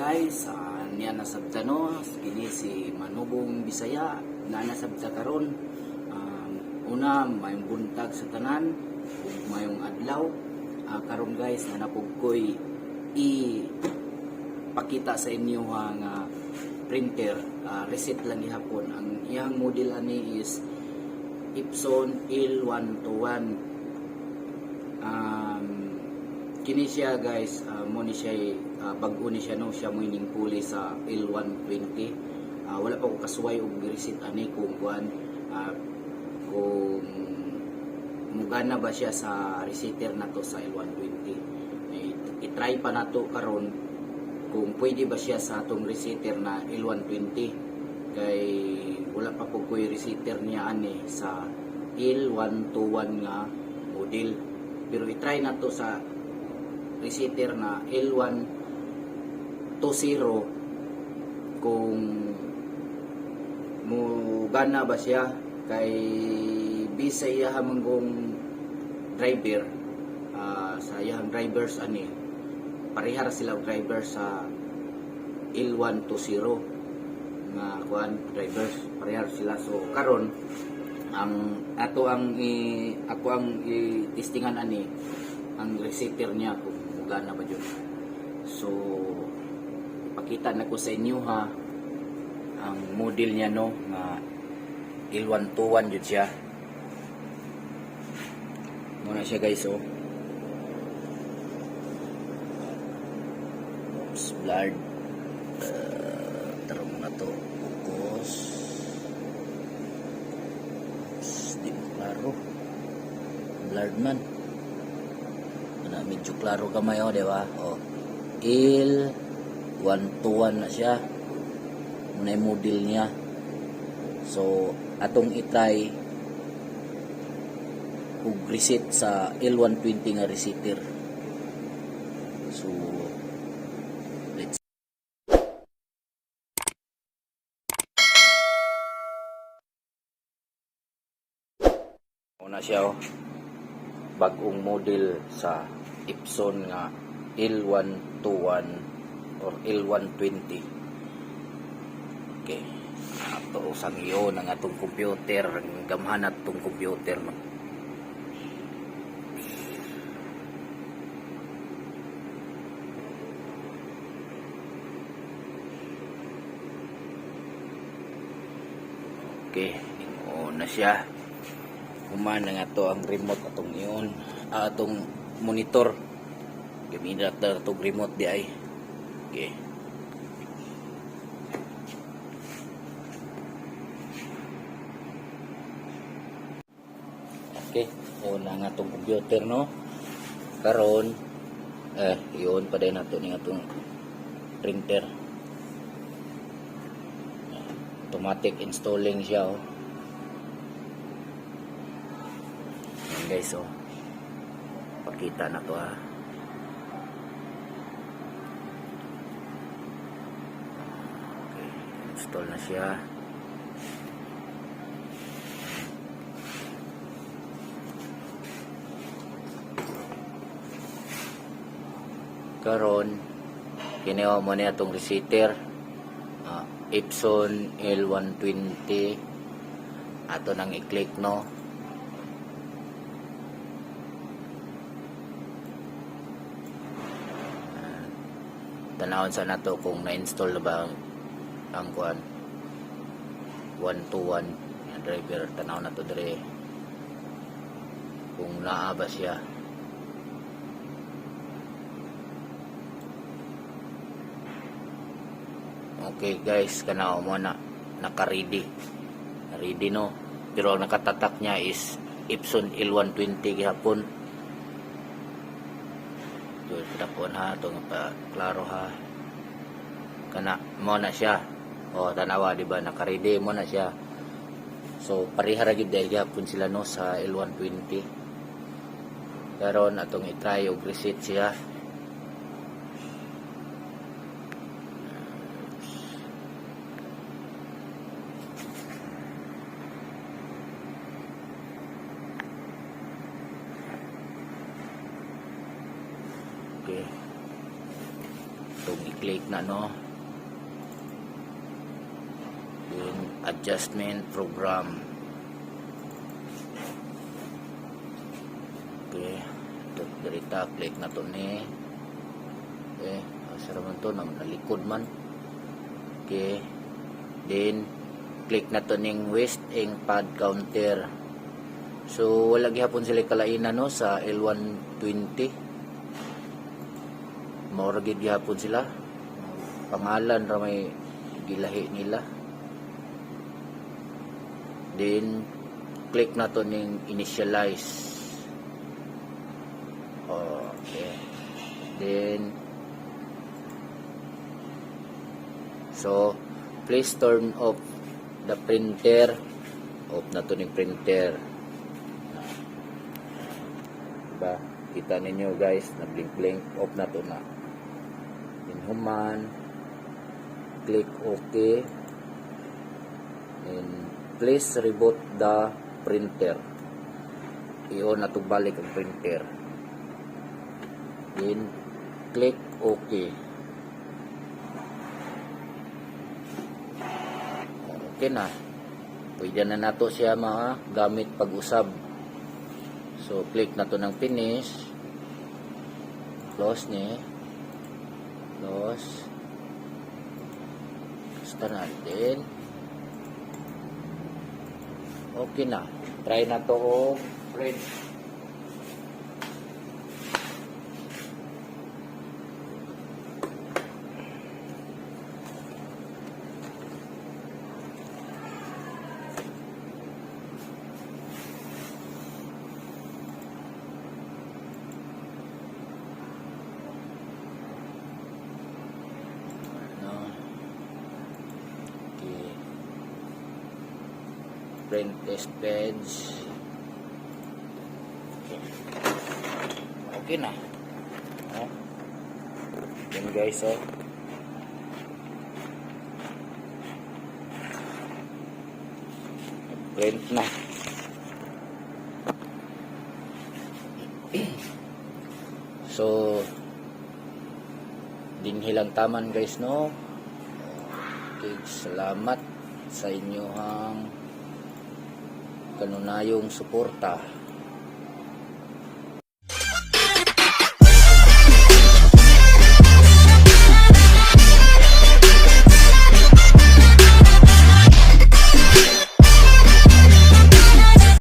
guys, niya nasabta no, kini si Manubong Bisaya na nasabta karon. Una may buntag sa tanan ug mayong adlaw. Karon guys na napugkoy pakita sa inyo nga printer, reset lang gihapon. Ang iyang model ani is Epson L121. Kini siya guys, mo ni siya bago ni siya no, siya mo ining puli sa L120. Wala pa ko kasuway og reset ani kung kuan, kung mugana ba siya sa resetter nato sa L120. I-try pa nato karon kung pwede ba siya sa atong resetter na L120, kay wala pa po ko'y resetter niya ani sa L121 nga model. Pero i-try nato sa resetter na L120 kung mugana ba siya, kay bisa iya manggong driver, sa iyang drivers ani parehar sila driver sa L120 nga kuan drivers, parehar sila. So karon ako ang i-testingan ani ang resetter niya kung mugana ba jud. So pakita na ko sa inyo ha ang model niya no, nga L121 jud siya. Muna siya guys, oh. Oops, blurred. Tara muna to. Focus. Oops, di mo klaro. Blurred man. Medyo klaro kamay, oh, diba? Oh. L121 na siya. Muna yung model niya. So, atong itry ug reset sa L120 nga resetter. So, let's una siya, oh. Bagong model sa Epson nga L121 or L120. Okay. Ato sang iyo ng atong computer, gamhan atong computer no. Okay, na siya. Humana nga to ang remote atong iyon, atong monitor. Gamit natin atong remote di ay. Okay. Okay, una nga itong computer no. Karon iyon pa din nato ning atong printer. Automatic installing siya, oh. Ayan guys, oh. Pakita na to, ha. Okay, install na siya. Karon kinewa mo na itong resetter, Epson L120. Ato nang i-click no. Tanawon sa nato kung na-install na ba ang kuan 121 yung driver. Tanawon nato dire kung naa ba siya. Okay guys, kanaw mo na naka-ready no, pero ang nakatatak niya is Epson L120 gihapon. Dito tapon ha, itong klaro ha, kana mo na siya. O tanawa diba, naka-ready mo na siya. So parihara gid dahil gihapon sila no sa L120. Karon atong i-try og reset siya. Okay. itong i-click na, no. Then adjustment program. Okay, ito dirita click na to ni. Okay, asa man to na nalikod man. Okay, then click na to ning waste ing pad counter. So wala gihapon sila kalainan, no, sa L120. Mao ra gid gihapon sila. Pangalan ra may gilahi nila. Then click na to ning initialize. Okay. Then so please turn off the printer. Off na to ning printer. Diba? Kita ninyo guys, na blink off na to na. In human, click OK, and please reboot the printer. I-on na to balik ang printer. Then click OK. Okay na. Pwede na nato siya gamit pag-usab. So, click na to ng finish. Close ni. Close. Basta natin. Okay na. Try na to o print. Print test page. Okay na. Yan guys, print na. So dinhilang taman guys, no. Okay, salamat sa inyong kanunayong suporta.